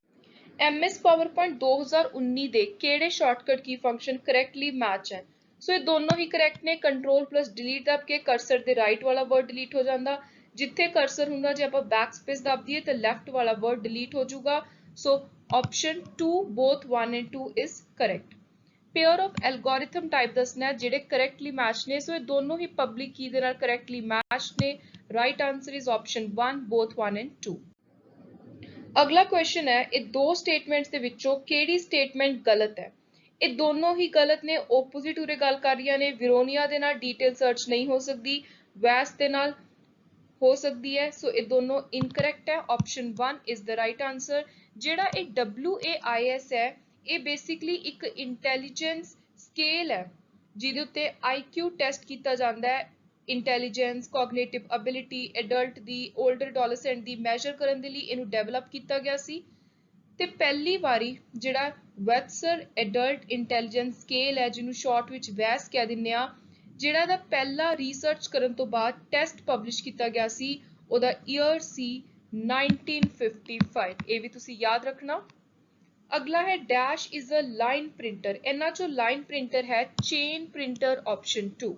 MS PowerPoint 2019 ਦੇ ਕਿਹੜੇ ਸ਼ਾਰਟਕਟ ਕੀ ਫੰਕਸ਼ਨ ਕਰੈਕਟਲੀ ਮੈਚ ਹੈ? ਸੋ ਇਹ ਦੋਨੋਂ ਹੀ ਕਰੈਕਟ ਨੇ। ਕੰਟਰੋਲ ਪਲੱਸ ਡਿਲੀਟ ਦੱਬ ਕੇ ਕਰਸਰ ਦੇ ਰਾਈਟ ਵਾਲਾ ਵਰਡ ਡਿਲੀਟ ਹੋ ਜਾਂਦਾ। ਜਿੱਥੇ ਕਰਸਰ ਹੁੰਦਾ ਜੇ ਆਪਾਂ ਬੈਕ ਸਪੇਸ ਦੱਬ ਦਈਏ ਤਾਂ ਲੈਫਟ ਵਾਲਾ ਵਰਡ ਡਿਲੀਟ ਹੋ ਜਾਊਗਾ। ਸੋ option 2 both 1 and 2 is correct. Pair of algorithm type ਦੱਸਣਾ ਜਿਹੜੇ ਕਰੈਕਟਲੀ ਮੈਚ ਨੇ। ਸੋ ਇਹ ਦੋਨੋਂ ਹੀ ਪਬਲਿਕ ਕੀ ਦੇ ਨਾਲ ਕਰੈਕਟਲੀ ਮੈਚ ਨੇ। Right answer is option 1 both 1 and 2. ਅਗਲਾ ਕੁਐਸਚਨ ਹੈ ਇਹ ਦੋ ਸਟੇਟਮੈਂਟਸ ਦੇ ਵਿੱਚੋਂ ਕਿਹੜੀ ਸਟੇਟਮੈਂਟ ਗਲਤ ਹੈ? ਇਹ ਦੋਨੋਂ ਹੀ ਗਲਤ ਨੇ। ਓਪੋਜ਼ਿਟ ਉਰੇ ਗੱਲ ਕਰ ਰਹੀਆਂ ਨੇ। ਵਿਰੋਨੀਆ ਦੇ ਨਾਲ ਡੀਟੇਲ ਸਰਚ ਨਹੀਂ ਹੋ ਸਕਦੀ, ਵੈਸ ਦੇ ਨਾਲ ਹੋ ਸਕਦੀ ਹੈ। ਸੋ ਇਹ ਦੋਨੋਂ ਇਨਕਰੈਕਟ ਹੈ। Option 1 is the right answer. ਜਿਹੜਾ ਇਹ WAIS ਹੈ ਇਹ ਬੇਸਿਕਲੀ ਇੱਕ ਇੰਟੈਲੀਜੈਂਸ ਸਕੇਲ ਹੈ ਜਿਹਦੇ ਉੱਤੇ IQ ਟੈਸਟ ਕੀਤਾ ਜਾਂਦਾ ਹੈ। ਇੰਟੈਲੀਜੈਂਸ, ਕੋਗਨੀਟਿਵ ਐਬਿਲਿਟੀ, ਐਡਲਟ ਦੀ, 올ਡਰ ਐਡੋਲੈਸੈਂਟ ਦੀ ਮੈਜਰ ਕਰਨ ਦੇ ਲਈ ਇਹਨੂੰ ਡਿਵੈਲਪ ਕੀਤਾ ਗਿਆ ਸੀ। ਤੇ ਪਹਿਲੀ ਵਾਰੀ ਜਿਹੜਾ ਵੈਟਸਰ ਐਡਲਟ ਇੰਟੈਲੀਜੈਂਸ ਸਕੇਲ ਹੈ ਜਿਹਨੂੰ ਸ਼ਾਰਟ ਵਿੱਚ ਵੈਸ ਕਹਿ ਦਿੰਦੇ ਆ, ਜਿਹੜਾ ਦਾ ਪਹਿਲਾ ਰਿਸਰਚ ਕਰਨ ਤੋਂ ਬਾਅਦ ਟੈਸਟ ਪਬਲਿਸ਼ ਕੀਤਾ ਗਿਆ ਸੀ ਉਹਦਾ ਈਅਰ ਸੀ 1955। ਇਹ ਵੀ ਤੁਸੀਂ ਯਾਦ ਰੱਖਣਾ। अगला है dash is a line printer, इन्हां चो लाइन प्रिंटर है चेन प्रिंटर ऑप्शन 2।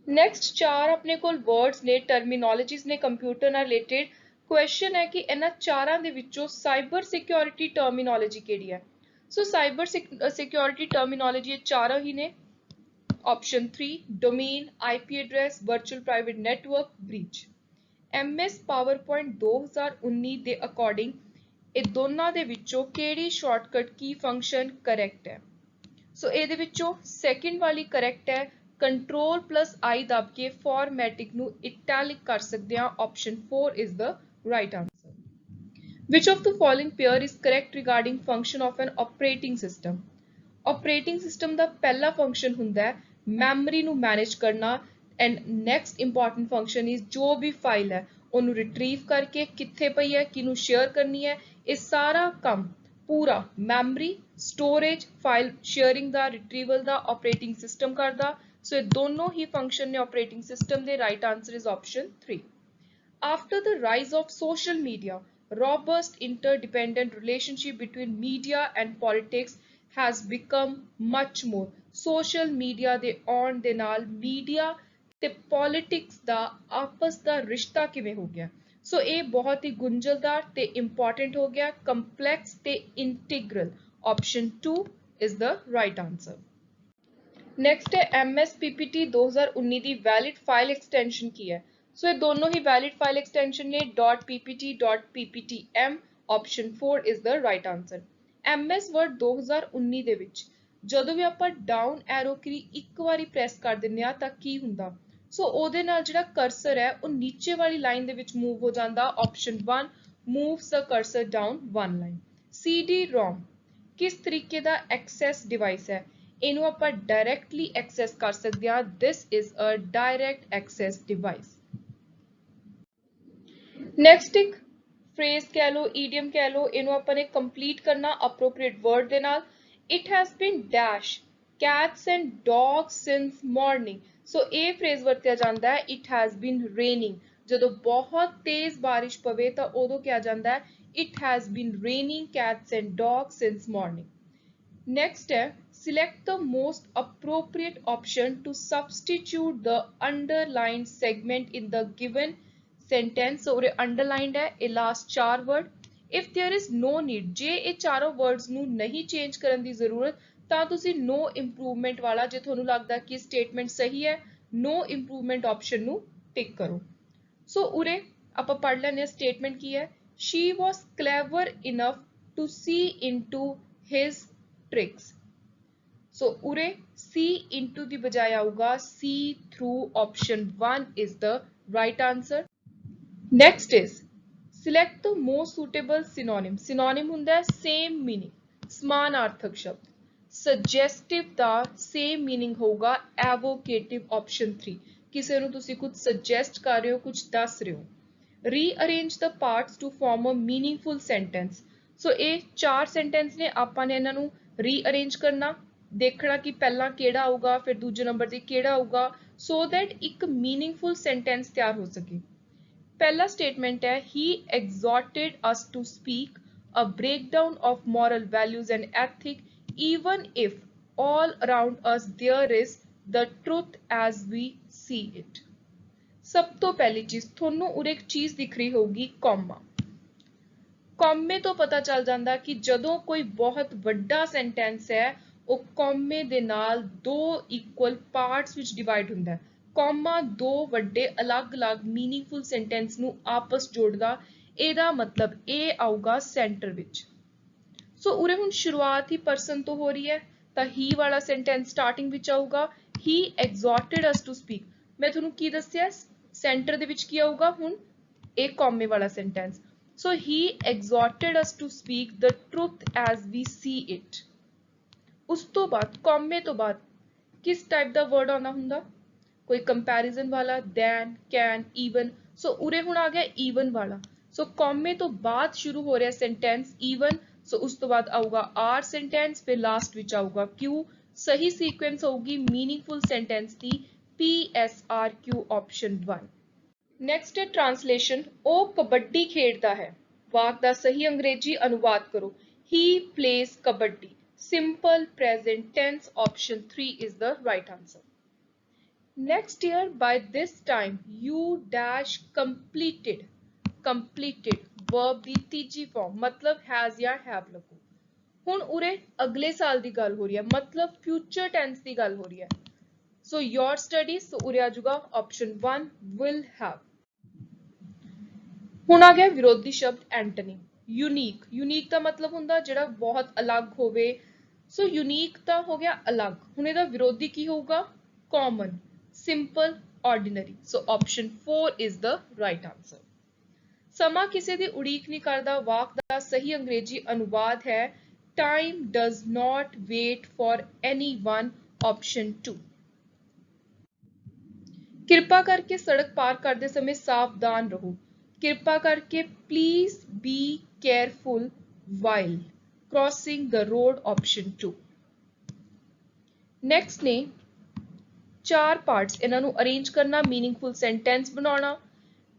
नेक्स्ट चार अपने कोल वर्ड्स ने टर्मिनोलॉजीज ने कंप्यूटर नाल रिलेटेड। क्वेश्चन है कि इन्हां चारां दे विचों साइबर सिक्योरिटी टर्मिनोलॉजी केड़ी है। सो साइबर सिक्योरिटी टर्मिनोलॉजी चारों ही ने। Option 3 domain, IP address, virtual private network, breach. MS PowerPoint 2019 ਦੇ ਅਕੋਰਡਿੰਗ ਇਹ ਦੋਨਾਂ ਦੇ ਵਿੱਚੋਂ ਕਿਹੜੀ ਸ਼ਾਰਟਕਟ ਕੀ ਫੰਕਸ਼ਨ ਕਰੈਕਟ ਹੈ। ਸੋ ਇਹਦੇ ਵਿੱਚੋਂ ਸੈਕਿੰਡ ਵਾਲੀ ਕਰੈਕਟ ਹੈ, Ctrl+I ਦਬ ਕੇ ਫਾਰਮੈਟਿਕ ਨੂੰ ਇਟੈਲਿਕ ਕਰ ਸਕਦੇ ਹਾਂ। Option 4 is the right answer. Which of the following pair is correct regarding function of an operating system? Operating system ਦਾ ਪਹਿਲਾ ਫੰਕਸ਼ਨ ਹੁੰਦਾ ਹੈ ਮੈਮਰੀ ਨੂੰ ਮੈਨੇਜ ਕਰਨਾ and next important function is ਜੋ ਵੀ ਫਾਈਲ ਹੈ ਉਹਨੂੰ ਰਿਟਰੀਵ ਕਰਕੇ ਕਿੱਥੇ ਪਈ ਹੈ ਕਿਹਨੂੰ ਸ਼ੇਅਰ ਕਰਨੀ ਹੈ, ਇਹ ਸਾਰਾ ਕੰਮ ਪੂਰਾ ਮੈਮਰੀ ਸਟੋਰੇਜ ਫਾਈਲ ਸ਼ੇਅਰਿੰਗ ਦਾ ਰਿਟਰੀਵਲ ਦਾ ਆਪਰੇਟਿੰਗ ਸਿਸਟਮ ਕਰਦਾ। ਸੋ ਇਹ ਦੋਨੋਂ ਹੀ ਫੰਕਸ਼ਨ ਨੇ ਆਪਰੇਟਿੰਗ ਸਿਸਟਮ ਦੇ। Right answer is option 3। After the rise of social media, robust interdependent relationship between media and politics has become much more। Social media ਦੇ ਆਉਣ ਦੇ ਨਾਲ media ਤੇ politics ਦਾ ਆਪਸ ਦਾ ਰਿਸ਼ਤਾ ਕਿਵੇਂ ਹੋ ਗਿਆ। ਸੋ ਇਹ ਬਹੁਤ ਹੀ ਗੁੰਝਲਦਾਰ ਤੇ important ਹੋ ਗਿਆ, complex ਤੇ integral। Option 2 is the right answer। Next है MS PPT 2019 ਦੀ valid file extension ਕੀ ਹੈ। सो ये दोनों ही वैलिड फाइल एक्सटेंशन ने .ppt.pptm। Option 4 is the right answer. MS word 2019 ਦੇ ਵਿੱਚ ਜਦੋਂ ਵੀ ਆਪਾਂ ਡਾਊਨ ਐਰੋ ਕੀ ਇੱਕ ਵਾਰੀ ਪ੍ਰੈਸ ਕਰ ਦਿੰਦੇ ਆ ਤਾਂ ਕੀ ਹੁੰਦਾ। ਸੋ ਉਹਦੇ ਨਾਲ ਜਿਹੜਾ ਕਰਸਰ ਹੈ ਉਹ ਨੀਚੇ ਵਾਲੀ ਲਾਈਨ ਦੇ ਵਿੱਚ ਮੂਵ ਹੋ ਜਾਂਦਾ। ਆਪਸ਼ਨ 1 ਮੂਵਸ ਦ ਕਰਸਰ ਡਾਊਨ 1 ਲਾਈਨ। CD-ROM ਕਿਸ ਤਰੀਕੇ ਦਾ ਐਕਸੈਸ ਡਿਵਾਈਸ ਹੈ, ਇਹਨੂੰ ਆਪਾਂ ਡਾਇਰੈਕਟਲੀ ਐਕਸੈਸ ਕਰ ਸਕਦੇ ਹਾਂ। This is a direct access device. Next एक फ्रेज कह लो, ईडियम कह लो, इन्हों अपन ने कंप्लीट करना अप्रोप्रिएट वर्ड दे नाल। It has been dash cats and dogs since morning. So ये फ्रेज वरत्या जाता है इट हैज बीन रेनिंग। जदों बहुत तेज बारिश पवे तो उदों क्या जाता है it has been raining cats and dogs since morning. Next है select the most appropriate option to substitute the underline segment in the given sentence. और अंडरलाइंड है ये लास्ट चार word. If there is no need, जे ये चारों वर्ड्स नू नहीं चेंज करने की जरूरत ਤਾਂ ਤੁਸੀਂ नो इंप्रूवमेंट वाला, जे ਤੁਹਾਨੂੰ ਲੱਗਦਾ कि स्टेटमेंट सही है नो इंप्रूवमेंट ऑप्शन ਨੂੰ टिक करो। सो उरे ਆਪਾਂ पढ़ ਲੈਣੇ स्टेटमेंट की है। She was clever enough to see into his tricks। सो उरे see into ਦੀ ਬਜਾय ਆਊਗਾ see through। Option 1 is the right answer। Next is select the most suitable synonym। Synonym ਹੁੰਦਾ है same meaning, समानार्थक शब्द। Suggestive ਦਾ same meaning होगा evocative। Option 3 ਕਿਸੇ ਨੂੰ ਤੁਸੀਂ ਕੁਝ suggest ਕਰ ਰਹੇ ਹੋ, ਕੁਝ ਦੱਸ ਰਹੇ ਹੋ। Rearrange the parts to form a meaningful sentence। So ਇਹ ਚਾਰ sentence ਨੇ, ਆਪਾਂ ਨੇ ਇਹਨਾਂ ਨੂੰ rearrange ਕਰਨਾ, ਦੇਖਣਾ ਕਿ ਪਹਿਲਾਂ ਕਿਹੜਾ ਆਊਗਾ ਫਿਰ ਦੂਜੇ ਨੰਬਰ ਤੇ ਕਿਹੜਾ ਆਊਗਾ so that ਇੱਕ meaningful sentence ਤਿਆਰ ਹੋ ਸਕੇ। पहला स्टेटमेंट है he exhorted us to speak a breakdown of moral values and ethics even if all around us there is the truth as we see it। सब तो पहली चीज थोनू उरे एक चीज दिख रही होगी कॉमा। कॉमे तो पता चल जाता कि जदों कोई बहुत वड्डा सेंटेंस है वो कॉमे दे नाल दो इक्वल पार्ट्स विच डिवाइड हुंदा है। कॉमा दो वड्डे अलग-अलग मीनिंगफुल सेंटेंस ਨੂੰ ਆਪਸ ਜੋੜਦਾ। ਇਹਦਾ ਮਤਲਬ ਇਹ ਆਊਗਾ ਸੈਂਟਰ ਵਿੱਚ। ਸੋ ਉਰੇ ਹੁਣ ਸ਼ੁਰੂਆਤ ਹੀ ਪਰਸਨ ਤੋਂ ਹੋ ਰਹੀ ਹੈ ਤਾਂ ਹੀ ਵਾਲਾ ਸੈਂਟੈਂਸ ਸਟਾਰਟਿੰਗ ਵਿੱਚ ਆਊਗਾ। he exhorted us to speak। ਮੈਂ ਤੁਹਾਨੂੰ ਕੀ ਦੱਸਿਆ ਸੈਂਟਰ ਦੇ ਵਿੱਚ ਕੀ ਆਊਗਾ ਹੁਣ ਇਹ ਕੌਮੇ ਵਾਲਾ sentence. So he exhorted us to speak the truth as we see it। ਉਸ ਤੋਂ ਬਾਅਦ ਕੌਮੇ ਤੋਂ ਬਾਅਦ ਕਿਸ ਟਾਈਪ ਦਾ ਵਰਡ ਆਉਣਾ ਹੁੰਦਾ, कोई कंपैरिजन वाला, दैन, कैन, ईवन। सो उरे हुण आ गया ईवन वाला। सो कॉमे तो बाद शुरू हो रहा सेंटेंस ईवन। सो उस तो बाद आऊगा आर सेंटेंस, फिर लास्ट विच आऊगा क्यू। सही सीक्वेंस होगी मीनिंगफुल सेंटेंस दी PSRQ। ऑप्शन 1। नेक्स्ट है ट्रांसलेशन। ओ कबड्डी खेडदा है। ਵਾਕ ਦਾ ਸਹੀ ਅੰਗਰੇਜ਼ੀ ਅਨੁਵਾਦ ਕਰੋ। He plays kabaddi. Simple present tense, option 3 is the right answer. Next year by this time you dash completed verb ਦੀ ਤੀਜੀ ਫਾਰਮ ਮਤਲਬ has ਜਾਂ have ਲੱਗੂ। ਹੁਣ ਉਰੇ ਅਗਲੇ ਸਾਲ ਦੀ ਗੱਲ ਹੋ ਰਹੀ ਹੈ ਮਤਲਬ future tense ਦੀ ਗੱਲ ਹੋ ਰਹੀ ਹੈ। So your studies, so ਉਰੇ ਆ ਜਾਊਗਾ option 1 will have। ਹੁਣ ਆ ਗਿਆ ਵਿਰੋਧੀ ਸ਼ਬਦ ਐਂਟੋਨਿਮ। यूनिक ਦਾ ਮਤਲਬ ਹੁੰਦਾ ਜਿਹੜਾ ਬਹੁਤ ਅਲੱਗ ਹੋਵੇ। ਸੋ यूनिक ਤਾਂ ਹੋ ਗਿਆ ਅਲੱਗ। ਹੁਣ ਇਹਦਾ ਵਿਰੋਧੀ ਕੀ ਹੋਊਗਾ? Common, simple, ordinary. So option 4 is the right answer. ਸਮਾਂ ਕਿਸੇ ਦੀ ਉਡੀਕ ਨਹੀਂ ਕਰਦਾ ਵਾਕ ਦਾ ਸਹੀ ਅੰਗਰੇਜ਼ੀ ਅਨੁਵਾਦ ਹੈ time does not wait for anyone, option 2। ਕਿਰਪਾ ਕਰਕੇ ਸੜਕ ਪਾਰ ਕਰਦੇ ਸਮੇਂ ਸਾਵਧਾਨ ਰਹੋ। ਕਿਰਪਾ ਕਰਕੇ please be careful while crossing the road, option 2। next ਨੇ 4 parts, ਇਹਨਾਂ ਨੂੰ ਅਰੇਂਜ ਕਰਨਾ, meaningful sentence ਬਣਾਉਣਾ।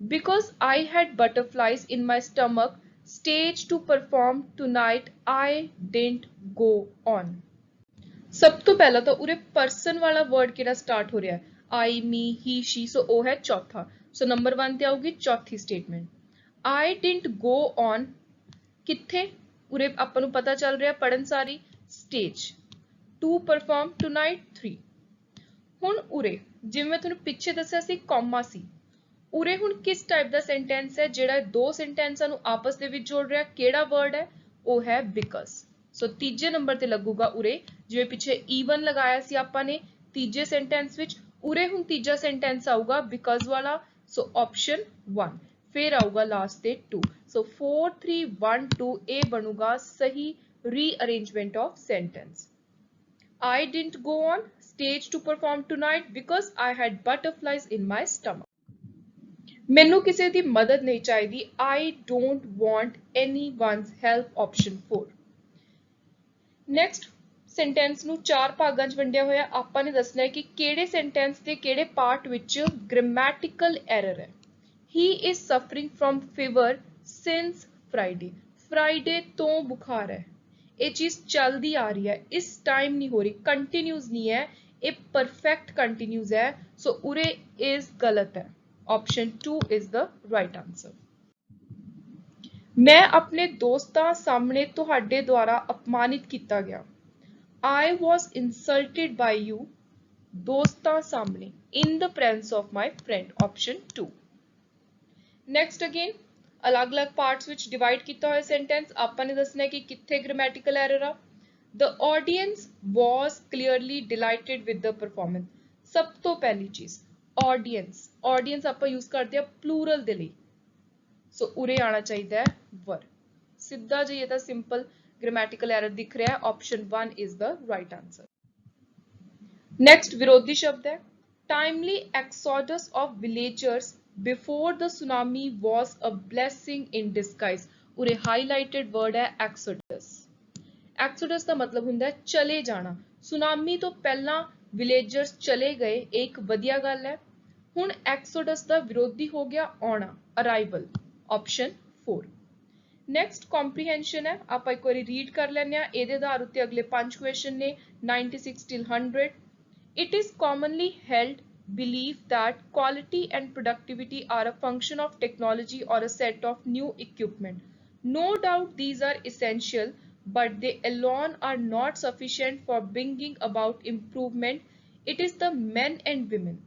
because I had butterflies in my stomach, stage to perform tonight, I didn't go on। ਸਭ ਤੋਂ ਪਹਿਲਾਂ ਤਾਂ ਉਰੇ person ਵਾਲਾ word ਕਿਹੜਾ ਸਟਾਰਟ ਹੋ ਰਿਹਾ ਹੈ? I, me, he, she, ਸੋ ਉਹ ਹੈ ਚੌਥਾ। ਸੋ ਨੰਬਰ 1 ਤੇ ਆਊਗੀ ਚੌਥੀ statement. I didn't go on ਕਿੱਥੇ? ਉਰੇ ਆਪਾਂ ਨੂੰ ਪਤਾ ਚੱਲ ਰਿਹਾ ਪੜਨ ਸਾਰੀ stage to perform tonight 3। ਹੁਣ ਉਰੇ ਜਿਵੇਂ ਮੈਂ ਤੁਹਾਨੂੰ ਪਿੱਛੇ ਦੱਸਿਆ ਸੀ ਕੌਮਾ ਸੀ, ਉਰੇ ਹੁਣ ਕਿਸ ਟਾਈਪ ਦਾ ਸੈਂਟੈਂਸ ਹੈ ਜਿਹੜਾ ਦੋ ਸੈਂਟੈਂਸਾਂ ਨੂੰ ਆਪਸ ਦੇ ਵਿੱਚ ਜੋੜ ਰਿਹਾ? ਕਿਹੜਾ ਵਰਡ ਹੈ? ਉਹ ਹੈ because। ਸੋ ਤੀਜੇ ਨੰਬਰ ਤੇ ਲੱਗੂਗਾ ਉਰੇ, ਜਿਵੇਂ ਪਿੱਛੇ even ਲਗਾਇਆ ਸੀ ਆਪਾਂ ਨੇ ਤੀਜੇ ਸੈਂਟੈਂਸ ਵਿੱਚ, ਉਰੇ ਹੁਣ ਤੀਜਾ ਸੈਂਟੈਂਸ ਆਊਗਾ because ਵਾਲਾ। ਸੋ ਆਪਸ਼ਨ 1 ਫਿਰ ਆਊਗਾ ਲਾਸਟ ਤੇ 2। ਸੋ 4 3 1 2 ਇਹ ਬਣੂਗਾ ਸਹੀ rearrangement of sentence. I didn't go on stage to perform tonight because I had butterflies in my stomach। ਮੈਨੂੰ ਕਿਸੇ ਦੀ ਮਦਦ ਨਹੀਂ ਚਾਹੀਦੀ I don't want anyone's help, option 4। next sentence ਨੂੰ 4 ਭਾਗਾਂ 'ਚ ਵੰਡਿਆ ਹੋਇਆ। ਆਪਾਂ ਨੇ ਦੱਸਣਾ ਹੈ ਕਿ ਕਿਹੜੇ ਸੈਂਟੈਂਸ ਦੇ ਕਿਹੜੇ ਪਾਰਟ ਵਿੱਚ ਗ੍ਰਾਮੈਟੀਕਲ ਐਰਰ ਹੈ। He is suffering from fever since Friday। Friday ਤੋਂ ਬੁਖਾਰ ਹੈ। ਇਹ ਚੀਜ਼ ਚੱਲਦੀ ਆ ਰਹੀ ਹੈ, ਇਸ ਟਾਈਮ ਨਹੀਂ ਹੋ ਰਹੀ, ਕੰਟੀਨਿਊਸ ਨਹੀਂ ਹੈ, ਇਹ ਪਰਫੈਕਟ ਕੰਟੀਨਿਊਸ ਹੈ। ਸੋ ਉਰੇ is ਗਲਤ ਹੈ, option 2 is the right answer। ਮੈਂ ਆਪਣੇ ਦੋਸਤਾਂ ਸਾਹਮਣੇ ਤੁਹਾਡੇ ਦੁਆਰਾ ਅਪਮਾਨਿਤ ਕੀਤਾ ਗਿਆ। I was insulted by you, ਦੋਸਤਾਂ ਸਾਹਮਣੇ, in the presence of my friend, option 2। next again ਅਲੱਗ-ਅਲੱਗ ਪਾਰਟਸ ਵਿੱਚ ਡਿਵਾਈਡ ਕੀਤਾ ਹੋਇਆ ਸੈਂਟੈਂਸ ਆਪਾਂ ਨੇ ਦੱਸਣਾ ਹੈ ਕਿ ਕਿੱਥੇ ਗ੍ਰਾਮੈਟੀਕਲ ਐਰਰ ਆ। The audience was clearly delighted with the performance। ਸਭ ਤੋਂ ਪਹਿਲੀ ਚੀਜ਼ audience ਆਪਾਂ ਯੂਜ਼ ਕਰਦੇ ਆ ਪਲੂਰਲ ਦੇ ਲਈ। ਸੋ ਉਰੇ ਆਣਾ ਚਾਹੀਦਾ ਹੈ were। ਸਿੱਧਾ ਜਿਹਾ ਤਾਂ ਸਿੰਪਲ ਗ੍ਰਾਮੈਟੀਕਲ ਐਰਰ ਦਿਖ ਰਿਹਾ ਹੈ, option 1 is the right answer। next ਵਿਰੋਧੀ ਸ਼ਬਦ ਹੈ timely exodus of villagers before the tsunami was a blessing in disguise। ਉਰੇ highlighted word ਹੈ exodus। exodus ਦਾ ਮਤਲਬ ਹੁੰਦਾ ਹੈ ਚਲੇ ਜਾਣਾ। ਸੁਨਾਮੀ ਤੋਂ ਪਹਿਲਾਂ ਵਿਲੇਜਰਸ ਚਲੇ ਗਏ, ਇਹ ਇੱਕ ਵਧੀਆ ਗੱਲ ਹੈ। ਹੁਣ exodus ਦਾ ਵਿਰੋਧੀ ਹੋ ਗਿਆ ਆਉਣਾ, arrival, option 4। next comprehension ਹੈ, ਆਪਾਂ ਇੱਕ ਵਾਰੀ ਰੀਡ ਕਰ ਲੈਂਦੇ ਹਾਂ। ਇਹਦੇ ਆਧਾਰ ਉੱਤੇ ਅਗਲੇ 5 ਕੁਐਸਚਨ ਨੇ 96 till 100। It is commonly held belief that quality and productivity are a function of technology or a set of new equipment. No doubt these are essential, but they alone are not sufficient for bringing about improvement. It is the men and women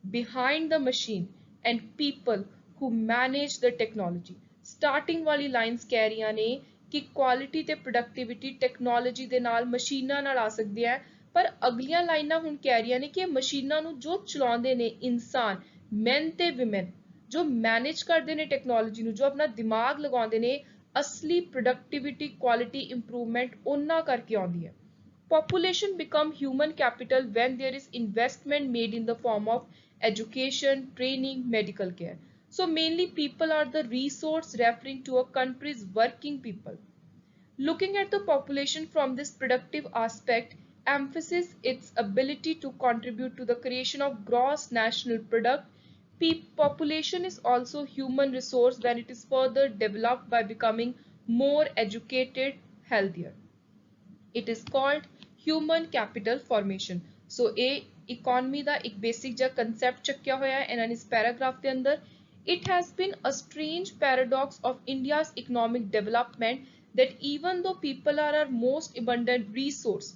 behind the machine and people who manage the technology। Starting ਵਾਲੀ ਲਾਈਨਸ ਕਹਿ ਰਹੀਆਂ ਨੇ ਕਿ quality ਤੇ productivity technology ਦੇ ਨਾਲ ਮਸ਼ੀਨਾਂ ਨਾਲ ਆ ਸਕਦੀ ਹੈ, ਪਰ ਅਗਲੀਆਂ ਲਾਈਨਾਂ ਹੁਣ ਕਹਿ ਰਹੀਆਂ ਨੇ ਕਿ ਮਸ਼ੀਨਾਂ ਨੂੰ ਜੋ ਚਲਾਉਂਦੇ ਨੇ ਇਨਸਾਨ, men ਤੇ women, ਜੋ ਮੈਨੇਜ ਕਰਦੇ ਨੇ ਟੈਕਨੋਲੋਜੀ ਨੂੰ, ਜੋ ਆਪਣਾ ਦਿਮਾਗ ਲਗਾਉਂਦੇ ਨੇ, ਅਸਲੀ ਪ੍ਰੋਡਕਟਿਵਿਟੀ ਕੁਆਲਿਟੀ ਇੰਪਰੂਵਮੈਂਟ ਉਹਨਾਂ ਕਰਕੇ ਆਉਂਦੀ ਹੈ। Population become human capital when there is investment made in the form of education, training, medical care। So mainly people are the resource referring to a country's working people। Looking at the population from this productive aspect, emphasis its ability to contribute to the creation of gross national product, Population is also human resource when it is further developed by becoming more educated, healthier. It is called human capital formation. So a economy ਦਾ ਇੱਕ basic ਜਿਹਾ concept ਚੱਕਿਆ ਹੋਇਆ ਹੈ ਇਹਨਾਂ ਨੇ ਇਸ paragraph ਦੇ ਅੰਦਰ. It has been a strange paradox of India's economic development that even though people are our most abundant resource,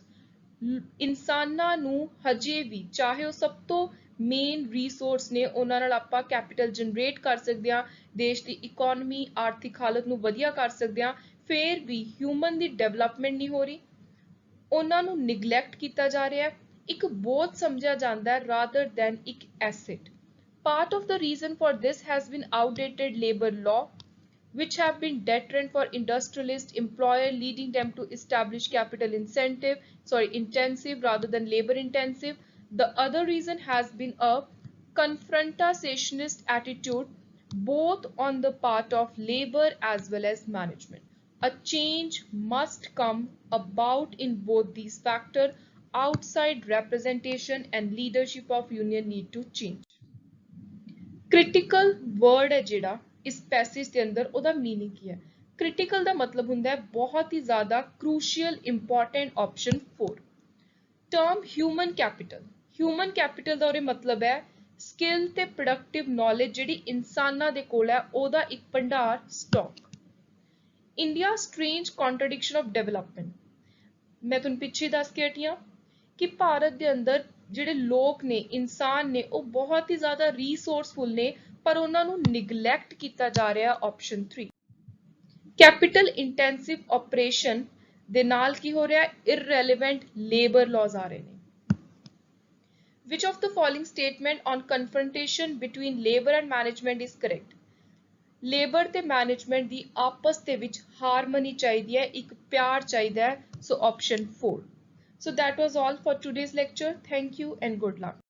ਇਨਸਾਨਾਂ ਨੂੰ ਹਜੇ ਵੀ ਚਾਹੇ ਉਹ ਸਭ ਤੋਂ ਮੇਨ ਰਿਸੋਰਸ ਨੇ ਉਹਨਾਂ ਨਾਲ ਆਪਾਂ ਕੈਪੀਟਲ ਜਨਰੇਟ ਕਰ ਸਕਦੇ ਹਾਂ, ਦੇਸ਼ ਦੀ ਇਕਨੋਮੀ ਆਰਥਿਕ ਹਾਲਤ ਨੂੰ ਵਧੀਆ ਕਰ ਸਕਦੇ ਹਾਂ, ਫਿਰ ਵੀ ਹਿਊਮਨ ਦੀ ਡਿਵੈਲਪਮੈਂਟ ਨਹੀਂ ਹੋ ਰਹੀ, ਉਹਨਾਂ ਨੂੰ ਨਿਗਲੈਕਟ ਕੀਤਾ ਜਾ ਰਿਹਾ ਹੈ, ਇੱਕ ਬੋਝ ਸਮਝਿਆ ਜਾਂਦਾ ਹੈ rather than ਇੱਕ asset. Part of the reason for this has been outdated labor law, which have been deterrent for industrialist employer, leading them to establish capital intensive rather than labor intensive. The other reason has been a confrontationist attitude both on the part of labor as well as management. A change must come about in both these factors. Outside representation and leadership of union need to change. Critical word है ਜਿਹੜਾ ਇਸ ਪੈਸੇਜ ਦੇ ਅੰਦਰ ਉਹਦਾ ਮੀਨਿੰਗ ਕੀ ਹੈ? ਕ੍ਰਿਟੀਕਲ ਦਾ ਮਤਲਬ ਹੁੰਦਾ ਹੈ ਬਹੁਤ ਹੀ ਜ਼ਿਆਦਾ crucial important. Option 4 term human capital. Human capital ਦਾ ਉਹਦੇ ਮਤਲਬ ਹੈ ਸਕਿੱਲ ਤੇ ਪ੍ਰੋਡਕਟਿਵ ਨੌਲੇਜ ਜਿਹੜੀ ਇਨਸਾਨਾਂ ਦੇ ਕੋਲ ਹੈ ਉਹਦਾ ਇੱਕ ਭੰਡਾਰ stock. India strange contradiction of development. ਮੈਂ ਤੁਹਾਨੂੰ ਪਿੱਛੇ ਦੱਸ ਕੇ ਹਟੀ ਹਾਂ ਕਿ ਭਾਰਤ ਦੇ ਅੰਦਰ ਜਿਹੜੇ ਲੋਕ ਨੇ ਇਨਸਾਨ ਨੇ ਉਹ ਬਹੁਤ ਹੀ ਜ਼ਿਆਦਾ ਰੀਸੋਰਸਫੁਲ ਨੇ ਪਰ ਉਹਨਾਂ ਨੂੰ ਨਿਗਲੈਕਟ ਕੀਤਾ ਜਾ ਰਿਹਾ. ਆਪਸ਼ਨ 3 ਕੈਪੀਟਲ ਇੰਟੈਂਸਿਵ ਆਪਰੇਸ਼ਨ ਦੇ ਨਾਲ ਕੀ ਹੋ ਰਿਹਾ? ਇਰਰੈਲੇਵੈਂਟ ਲੇਬਰ ਲਾਜ਼ ਆ ਰਹੇ ਨੇ. Which of the following statement on confrontation between labor and management is correct? Labour ਤੇ ਮੈਨੇਜਮੈਂਟ ਦੀ ਆਪਸ ਦੇ ਵਿੱਚ ਹਾਰਮਨੀ ਚਾਹੀਦੀ ਹੈ, ਇੱਕ ਪਿਆਰ ਚਾਹੀਦਾ ਹੈ. So option 4. So that was all for today's lecture. Thank you and good luck.